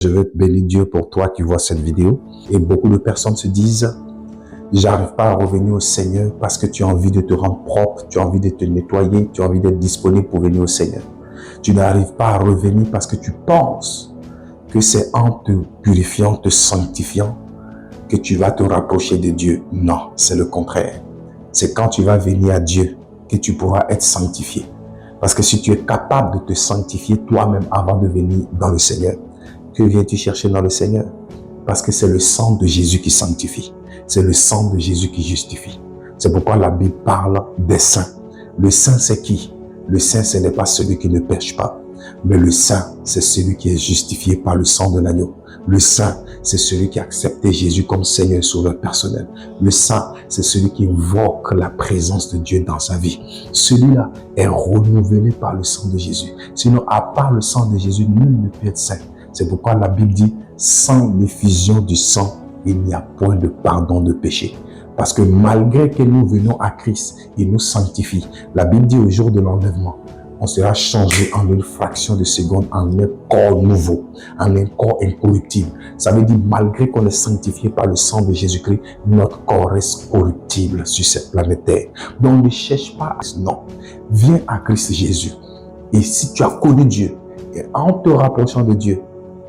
Je veux bénir Dieu pour toi qui vois cette vidéo. Et beaucoup de personnes se disent, j'arrive pas à revenir au Seigneur parce que tu as envie de te rendre propre, tu as envie de te nettoyer, tu as envie d'être disponible pour venir au Seigneur. Tu n'arrives pas à revenir parce que tu penses que c'est en te purifiant, te sanctifiant, que tu vas te rapprocher de Dieu. Non, c'est le contraire. C'est quand tu vas venir à Dieu que tu pourras être sanctifié. Parce que si tu es capable de te sanctifier toi-même avant de venir dans le Seigneur, que viens-tu chercher dans le Seigneur? Parce que c'est le sang de Jésus qui sanctifie. C'est le sang de Jésus qui justifie. C'est pourquoi la Bible parle des saints. Le saint, c'est qui? Le saint, ce n'est pas celui qui ne pêche pas. Mais le saint, c'est celui qui est justifié par le sang de l'agneau. Le saint, c'est celui qui a accepté Jésus comme Seigneur et Sauveur personnel. Le saint, c'est celui qui invoque la présence de Dieu dans sa vie. Celui-là est renouvelé par le sang de Jésus. Sinon, à part le sang de Jésus, nul ne peut être saint. C'est pourquoi la Bible dit, sans l'effusion du sang, il n'y a point de pardon de péché. Parce que malgré que nous venons à Christ, il nous sanctifie. La Bible dit au jour de l'enlèvement, on sera changé en une fraction de seconde en un corps nouveau, en un corps incorruptible. Ça veut dire, malgré qu'on est sanctifié par le sang de Jésus-Christ, notre corps reste corruptible sur cette planète Terre. Donc ne cherche pas, non. Viens à Christ Jésus. Et si tu as connu Dieu, et en te rapprochant de Dieu,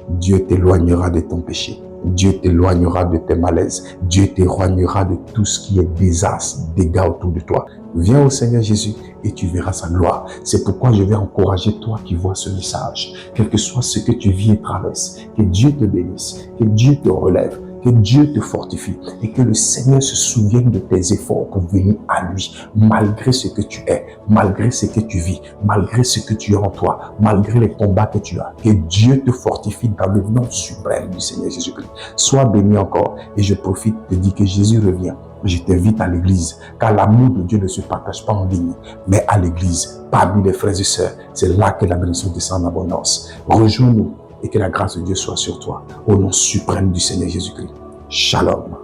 Dieu t'éloignera de ton péché. Dieu t'éloignera de tes malaises. Dieu t'éloignera de tout ce qui est désastre, dégâts autour de toi. Viens au Seigneur Jésus et tu verras sa gloire. C'est pourquoi je vais encourager toi qui vois ce message. Quel que soit ce que tu vis et traverses, que Dieu te bénisse, que Dieu te relève, que Dieu te fortifie et que le Seigneur se souvienne de tes efforts pour venir à lui, malgré ce que tu es, malgré ce que tu vis, malgré ce que tu as en toi, malgré les combats que tu as. Que Dieu te fortifie dans le nom suprême du Seigneur Jésus-Christ. Sois béni encore et je profite de dire que Jésus revient. Je t'invite à l'église, car l'amour de Dieu ne se partage pas en ligne, mais à l'église, parmi les frères et sœurs. C'est là que la bénédiction descend en abondance. Rejoins-nous et que la grâce de Dieu soit sur toi. Au nom suprême du Seigneur Jésus-Christ. Shalom.